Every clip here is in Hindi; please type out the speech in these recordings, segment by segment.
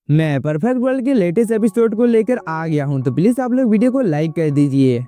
मैं परफेक्ट वर्ल्ड के लेटेस्ट एपिसोड को लेकर आ गया हूं, तो प्लीज आप लोग वीडियो को लाइक कर दीजिए।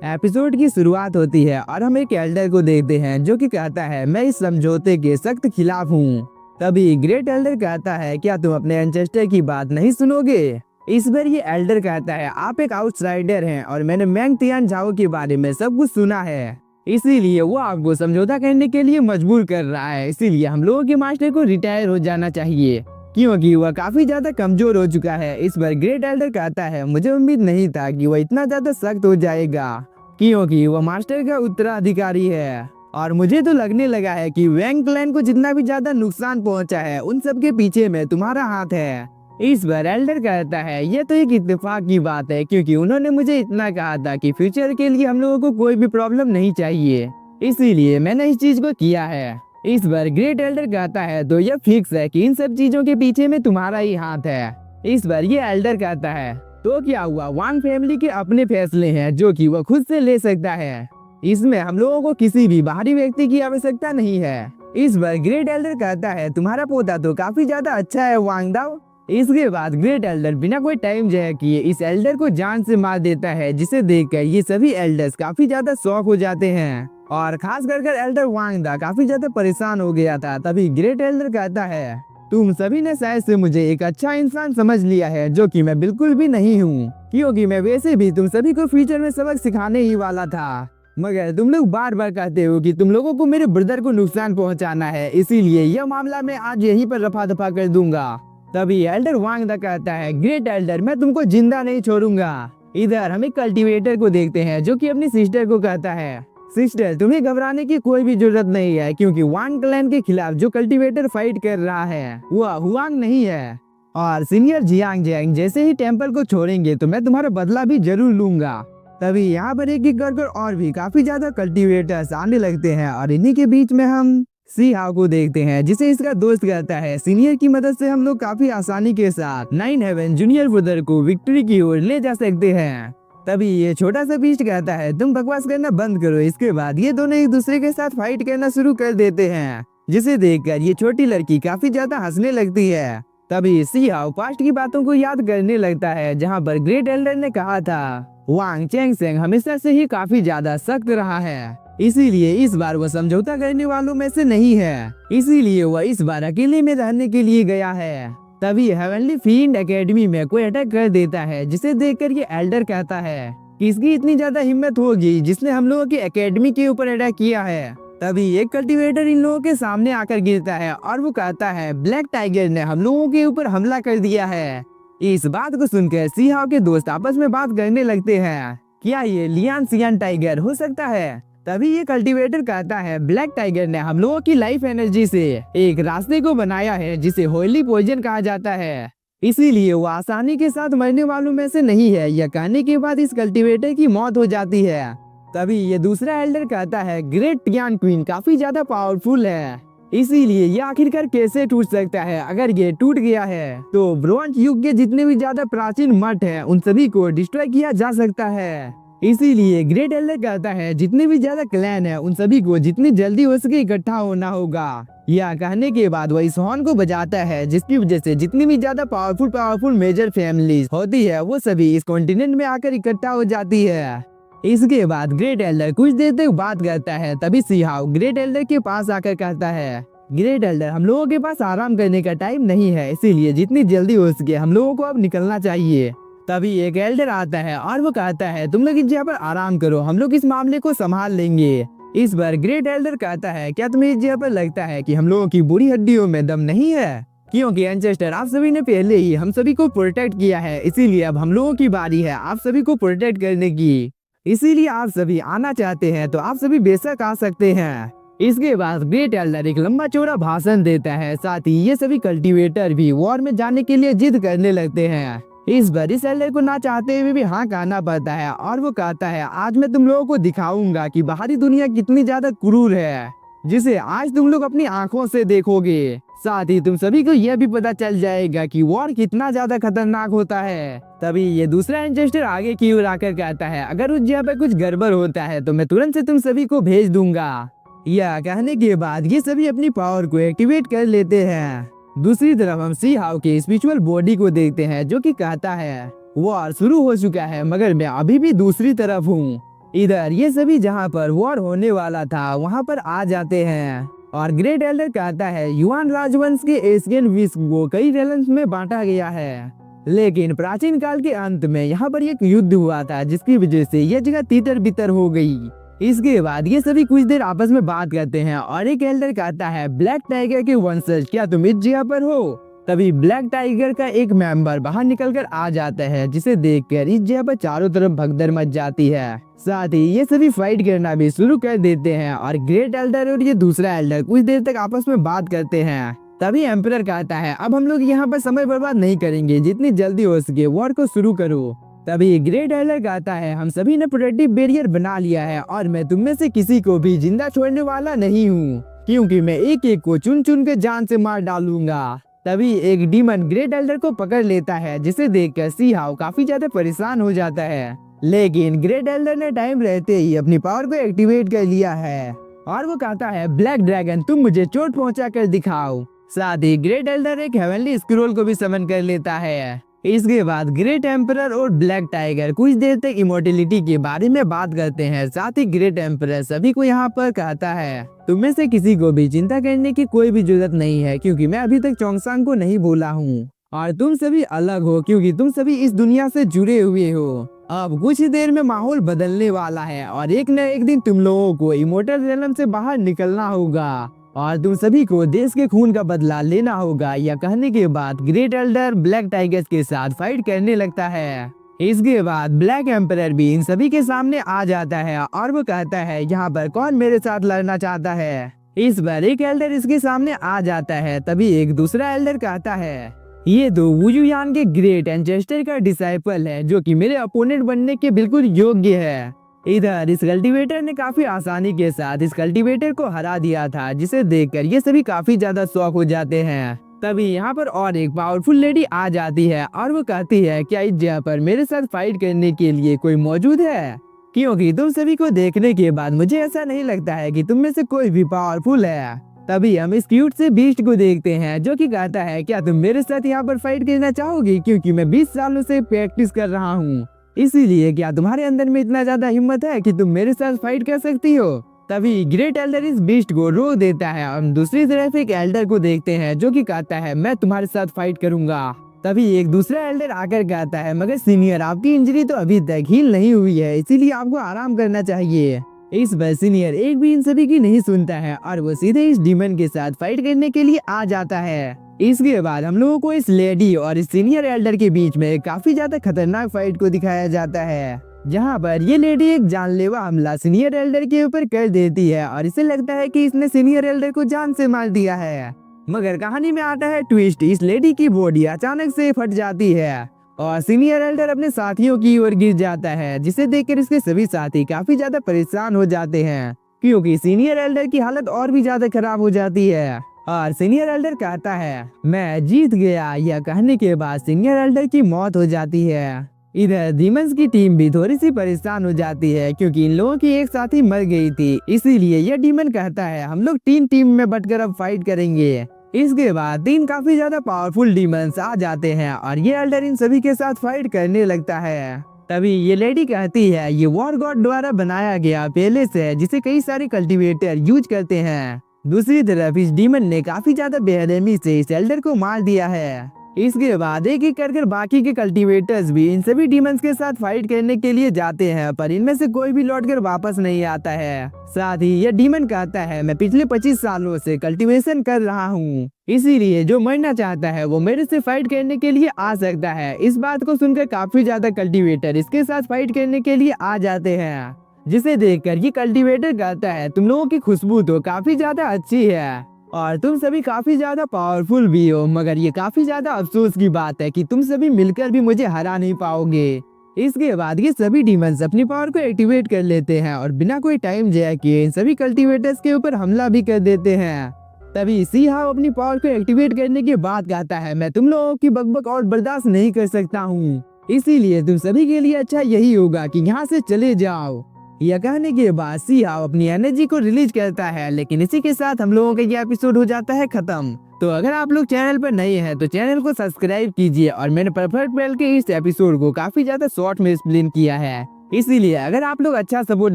एपिसोड की शुरुआत होती है और हम एक एल्डर को देखते हैं जो कि कहता है मैं इस समझौते के सख्त खिलाफ हूं। तभी ग्रेट एल्डर कहता है क्या तुम अपने एंसेस्टर की बात नहीं सुनोगे। इस बार ये एल्डर कहता है आप एक आउटसाइडर हैं और मैंने मैंग तियान झाओ के बारे में सब कुछ सुना है, इसीलिए वो आपको समझौता करने के लिए मजबूर कर रहा है। इसीलिए हम लोगों के मास्टर को रिटायर हो जाना चाहिए क्योंकि वह काफी ज्यादा कमजोर हो चुका है। इस बार ग्रेट एल्डर कहता है मुझे उम्मीद नहीं था कि वह इतना ज्यादा सख्त हो जाएगा क्योंकि वह मास्टर का उत्तराधिकारी है और मुझे तो लगने लगा है कि वैंग क्लैन को जितना भी ज्यादा नुकसान पहुंचा है उन सब के पीछे में तुम्हारा हाथ है। इस बार एल्डर कहता है यह तो एक इत्तेफाक की बात है क्योंकि उन्होंने मुझे इतना कहा था कि फ्यूचर के लिए हम लोगों को कोई भी प्रॉब्लम नहीं चाहिए, इसीलिए मैंने इस चीज को किया है। इस बार ग्रेट एल्डर कहता है तो यह फिक्स है कि इन सब चीजों के पीछे में तुम्हारा ही हाथ है। इस बार ये एल्डर कहता है तो क्या हुआ, वांग फैमिली के अपने फैसले हैं जो कि वह खुद से ले सकता है, इसमें हम लोगों को किसी भी बाहरी व्यक्ति की आवश्यकता नहीं है। इस बार ग्रेट एल्डर कहता है तुम्हारा पोता तो काफी ज्यादा अच्छा है वांग दाओ। इसके बाद ग्रेट एल्डर बिना कोई टाइम जाया किए इस एल्डर को जान से मार देता है, जिसे देखकर ये सभी एल्डर्स काफी ज्यादा शॉक हो जाते हैं और खास कर एल्डर वांग दा काफी ज्यादा परेशान हो गया था। तभी ग्रेट एल्डर कहता है तुम सभी ने शायद से मुझे एक अच्छा इंसान समझ लिया है जो कि मैं बिल्कुल भी नहीं हूँ, क्योंकि मैं वैसे भी तुम सभी को फ्यूचर में सबक सिखाने ही वाला था, मगर तुम लोग बार बार कहते हो कि तुम लोगों को मेरे ब्रदर को नुकसान पहुंचाना है, इसीलिए यह मामला मैं आज यहीं पर रफा दफा कर दूंगा। तभी एल्डर वांग दा कहता है ग्रेट एल्डर मैं तुमको जिंदा नहीं छोड़ूंगा। इधर हम एक कल्टीवेटर को देखते हैं जो कि अपनी सिस्टर को कहता है सिस्टर तुम्हें घबराने की कोई भी जरूरत नहीं है क्योंकि वांग क्लैन के खिलाफ जो कल्टीवेटर फाइट कर रहा है वह हुआंग नहीं है और सीनियर जियांग जैंग जैसे ही टेंपल को छोड़ेंगे तो मैं तुम्हारा बदला भी जरूर लूंगा। तभी यहाँ पर एक कर और भी काफी ज्यादा कल्टीवेटर्स आने लगते हैं और इन्हीं के बीच में हम सी हाउ को देखते हैं जिसे इसका दोस्त कहता है सीनियर की मदद से हम लोग काफी आसानी के साथ नाइन हेवन जूनियर ब्रदर को विक्ट्री की ओर ले जा सकते हैं। तभी ये छोटा सा बीस्ट कहता है तुम बकवास करना बंद करो। इसके बाद ये दोनों एक दूसरे के साथ फाइट करना शुरू कर देते हैं, जिसे देखकर ये छोटी लड़की काफी ज्यादा हंसने लगती है। तभी सी हाउ पास्ट की बातों को याद करने लगता है जहाँ पर ग्रेट एल्डर ने कहा था वांग चैंगसेंग हमेशा से ही काफी ज्यादा सख्त रहा है, इसीलिए इस बार वह समझौता करने वालों में से नहीं है, इसीलिए वह इस बार अकेले में रहने के लिए गया है। तभी हेवनली फील्ड एकेडमी में कोई अटैक कर देता है, जिसे देखकर ये एल्डर कहता है किसकी इतनी ज्यादा हिम्मत होगी जिसने हम लोगों की एकेडमी के ऊपर अटैक किया है। तभी एक कल्टीवेटर इन लोगों के सामने आकर गिरता है और वो कहता है ब्लैक टाइगर ने हम लोगों के ऊपर हमला कर दिया है। इस बात को सुनकर सी हाउ के दोस्त आपस में बात करने लगते हैं क्या ये लियान सियान टाइगर हो सकता है। तभी ये कल्टीवेटर कहता है ब्लैक टाइगर ने हम लोगों की लाइफ एनर्जी से एक रास्ते को बनाया है जिसे होली पॉइजन कहा जाता है, इसीलिए वो आसानी के साथ मरने वालों में से नहीं है। यह कहने के बाद इस कल्टीवेटर की मौत हो जाती है। तभी ये दूसरा एल्डर कहता है ग्रेट टियान क्वीन काफी ज्यादा पावरफुल है, इसीलिए ये आखिरकार कैसे टूट सकता है। अगर ये टूट गया है तो ब्रोंज युग के जितने भी ज्यादा प्राचीन मठ हैं उन सभी को डिस्ट्रॉय किया जा सकता है। इसीलिए ग्रेट एल्डर कहता है जितने भी ज्यादा क्लैन है उन सभी को जितनी जल्दी हो सके इकट्ठा होना होगा। यह कहने के बाद वह इस हॉर्न को बजाता है जिसकी वजह से जितनी भी ज्यादा पावरफुल मेजर फैमिलीज होती है वो सभी इस कॉन्टिनेंट में आकर इकट्ठा हो जाती है। इसके बाद ग्रेट एल्डर कुछ देर तक बात करता है। तभी सी हाउ ग्रेट एल्डर के पास आकर कहता है ग्रेट एल्डर हम लोगों के पास आराम करने का टाइम नहीं है, इसीलिए जितनी जल्दी हो सके हम लोगों को अब निकलना चाहिए। तभी एक एल्डर आता है और वो कहता है तुम लोग इस जगह पर आराम करो, हम लोग इस मामले को संभाल लेंगे। इस बार ग्रेट एल्डर कहता है क्या तुम्हें इस जगह पर लगता है कि हम लोगों की बुरी हड्डियों में दम नहीं है, क्योंकि एंसेस्टर आप सभी ने पहले ही हम सभी को प्रोटेक्ट किया है, इसीलिए अब हम लोगों की बारी है आप सभी को प्रोटेक्ट करने की। इसीलिए आप सभी आना चाहते हैं तो आप सभी बेशक आ सकते हैं। इसके बाद ग्रेट एल्डर एक लंबा चौड़ा भाषण देता है, साथ ही ये सभी कल्टीवेटर भी वॉर में जाने के लिए जिद करने लगते हैं। इस बार इस एल्डर को ना चाहते हुए भी हाँ कहना पड़ता है और वो कहता है आज मैं तुम लोगों को दिखाऊंगा कि बाहरी दुनिया कितनी ज्यादा क्रूर है, जिसे आज तुम लोग अपनी आंखों से देखोगे। साथ ही तुम सभी को यह भी पता चल जाएगा कि वॉर कितना ज्यादा खतरनाक होता है। तभी ये दूसरा एंसेस्टर आगे की ओर आकर कहता है अगर उस जगह पर कुछ गड़बड़ होता है तो मैं तुरंत से तुम सभी को भेज दूंगा। यह कहने के बाद ये सभी अपनी पावर को एक्टिवेट कर लेते हैं। दूसरी तरफ हम सी हाउ के स्पिरिचुअल बॉडी को देखते हैं जो कि कहता है वॉर शुरू हो चुका है मगर मैं अभी भी दूसरी तरफ हूँ। इधर ये सभी जहाँ पर वॉर होने वाला था वहाँ पर आ जाते हैं और ग्रेट एल्डर कहता है युआन राजवंश के एशियन विश्व को कई रेलम्स में बांटा गया है, लेकिन प्राचीन काल के अंत में यहाँ पर एक युद्ध हुआ था जिसकी वजह से यह जगह तितर बितर हो गई। इसके बाद ये सभी कुछ देर आपस में बात करते हैं और एक एल्डर कहता है ब्लैक टाइगर के वंशज क्या तुम इस जगह पर हो। तभी ब्लैक टाइगर का एक मेंबर बाहर निकलकर आ जाता है जिसे देखकर इस जगह पर चारों तरफ भगदड़ मच जाती है। साथ ही ये सभी फाइट करना भी शुरू कर देते हैं और ग्रेट एल्डर और ये दूसरा एल्डर कुछ देर तक आपस में बात करते हैं। तभी एम्परर कहता है अब हम लोग यहाँ पर समय बर्बाद नहीं करेंगे, जितनी जल्दी हो सके वॉर को शुरू करो। तभी ग्रेट एल्डर कहता है हम सभी ने प्रोटेक्टिव बैरियर बना लिया है और मैं तुम में से किसी को भी जिंदा छोड़ने वाला नहीं हूँ, क्योंकि मैं एक एक को चुन चुन के जान से मार डालूंगा। तभी एक डीमन ग्रेट एल्डर को पकड़ लेता है जिसे देखकर सी हाउ काफी ज्यादा परेशान हो जाता है, लेकिन ग्रेट एल्डर ने टाइम रहते ही अपनी पावर को एक्टिवेट कर लिया है और वो कहता है ब्लैक ड्रैगन तुम मुझे चोट पहुंचा कर दिखाओ। साथ ही ग्रेट एल्डर एक हेवनली स्क्रोल को भी समन कर लेता है। इसके बाद ग्रेट एम्परर और ब्लैक टाइगर कुछ देर तक इमोर्टलिटी के बारे में बात करते हैं। साथ ही ग्रेट एम्परर सभी को यहाँ पर कहता है तुम में से किसी को भी चिंता करने की कोई भी जरूरत नहीं है, क्योंकि मैं अभी तक चोंगसांग को नहीं भूला हूँ और तुम सभी अलग हो क्योंकि तुम सभी इस दुनिया से जुड़े हुए हो। अब कुछ ही देर में माहौल बदलने वाला है और एक न एक दिन तुम लोगों को इमोर्टल रेलम से बाहर निकलना होगा और तुम सभी को देश के खून का बदला लेना होगा। यह कहने के बाद ग्रेट एल्डर ब्लैक टाइगर्स के साथ फाइट करने लगता है। इसके बाद ब्लैक एम्परर भी इन सभी के सामने आ जाता है और वो कहता है यहाँ पर कौन मेरे साथ लड़ना चाहता है। इस बार एक एल्डर इसके सामने आ जाता है। तभी एक दूसरा एल्डर कहता है ये तो वुजुयान के ग्रेट एंसेस्टर का डिसाइपल है जो कि मेरे अपोनेंट बनने के बिल्कुल योग्य है। इधर इस कल्टीवेटर ने काफी आसानी के साथ इस कल्टीवेटर को हरा दिया था, जिसे देखकर ये सभी काफी ज्यादा शॉक हो जाते हैं। तभी यहाँ पर और एक पावरफुल लेडी आ जाती है और वो कहती है क्या इस जगह पर मेरे साथ फाइट करने के लिए कोई मौजूद है, क्योंकि तुम सभी को देखने के बाद मुझे ऐसा नहीं लगता है कि तुम में से कोई भी पावरफुल है। तभी हम इस क्यूट से बीस्ट को देखते हैं जो कि कहता है क्या तुम मेरे साथ यहाँ पर फाइट करना चाहोगी, क्योंकि मैं 20 सालों से प्रैक्टिस कर रहा हूँ, इसीलिए क्या तुम्हारे अंदर में इतना ज्यादा हिम्मत है कि तुम मेरे साथ फाइट कर सकती हो। तभी ग्रेट एल्डर इस बीस्ट को रोक देता है। हम दूसरी तरफ एक एल्डर को देखते हैं जो कि कहता है मैं तुम्हारे साथ फाइट करूंगा। तभी एक दूसरा एल्डर आकर कहता है मगर सीनियर आपकी इंजरी तो अभी तक हील नहीं हुई है, इसीलिए आपको आराम करना चाहिए। इस बार सीनियर एक भी इन सभी की नहीं सुनता है और वो सीधे इस डीमन के साथ फाइट करने के लिए आ जाता है। इसके बाद हम लोगों को इस लेडी और इस सीनियर एल्डर के बीच में काफी ज्यादा खतरनाक फाइट को दिखाया जाता है, जहां पर ये लेडी एक जानलेवा हमला सीनियर एल्डर के ऊपर कर देती है और इसे लगता है कि इसने सीनियर एल्डर को जान से मार दिया है। मगर कहानी में आता है ट्विस्ट, इस लेडी की बॉडी अचानक से फट जाती है और सीनियर एल्डर अपने साथियों की ओर गिर जाता है, जिसे देखकर इसके सभी साथी काफी ज्यादा परेशान हो जाते हैं, क्योंकि सीनियर एल्डर की हालत और भी ज्यादा खराब हो जाती है। और सीनियर एल्डर कहता है मैं जीत गया। यह कहने के बाद सीनियर एल्डर की मौत हो जाती है। इधर डीमंस की टीम भी थोड़ी सी परेशान हो जाती है, क्योंकि इन लोगों की एक साथी मर गई थी, इसीलिए यह डीमन कहता है हम लोग 3 टीम में बटकर अब फाइट करेंगे। इसके बाद 3 काफी ज्यादा पावरफुल डीमंस आ जाते हैं और ये एल्डर इन सभी के साथ फाइट करने लगता है। तभी ये लेडी कहती है ये वॉर गॉड द्वारा बनाया गया पैलेस है जिसे कई सारे कल्टीवेटर यूज करते हैं। दूसरी तरफ इस डीमन ने काफी ज्यादा बेरहमी से इस एल्डर को मार दिया है। इसके बाद एक एक कर बाकी के कल्टीवेटर्स भी इन सभी डीमंस के साथ फाइट करने के लिए जाते हैं, पर इनमें से कोई भी लौटकर वापस नहीं आता है। साथ ही यह डीमन कहता है मैं पिछले 25 सालों से कल्टीवेशन कर रहा हूँ, इसीलिए जो मरना चाहता है वो मेरे से फाइट करने के लिए आ सकता है। इस बात को सुनकर काफी ज्यादा कल्टीवेटर इसके साथ फाइट करने के लिए आ जाते हैं, जिसे देखकर ये कल्टीवेटर कहता है तुम लोगों की खुशबू तो काफी ज्यादा अच्छी है और तुम सभी काफी ज्यादा पावरफुल भी हो, मगर ये काफी ज्यादा अफसोस की बात है कि तुम सभी मिलकर भी मुझे हरा नहीं पाओगे। इसके बाद ये सभी डीमंस अपनी पावर को एक्टिवेट कर लेते हैं और बिना कोई टाइम जाया किए इन सभी कल्टीवेटर्स के ऊपर हमला भी कर देते हैं। तभी सी हाउ अपनी पावर को एक्टिवेट करने के बाद कहता है मैं तुम लोगों की बकबक और बर्दाश्त नहीं कर सकता हूँ, इसीलिए तुम सभी के लिए अच्छा यही होगा कि यहाँ से चले जाओ। यह कहने के बाद सी हाउ अपनी एनर्जी को रिलीज करता है, लेकिन इसी के साथ हम लोगों का ये एपिसोड हो जाता है खत्म। तो अगर आप लोग चैनल पर नए हैं तो चैनल को सब्सक्राइब कीजिए। और मैंने परफेक्ट पेल के इस एपिसोड को काफी ज्यादा शॉर्ट में एक्सप्लेन किया है, इसीलिए अगर आप लोग अच्छा सपोर्ट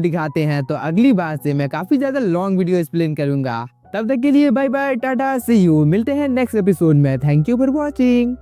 दिखाते हैं तो अगली बार से मैं काफी ज्यादा लॉन्ग वीडियो एक्सप्लेन करूंगा। तब तक के लिए bye bye, tata, see you. मिलते हैं नेक्स्ट एपिसोड में। Thank you for watching.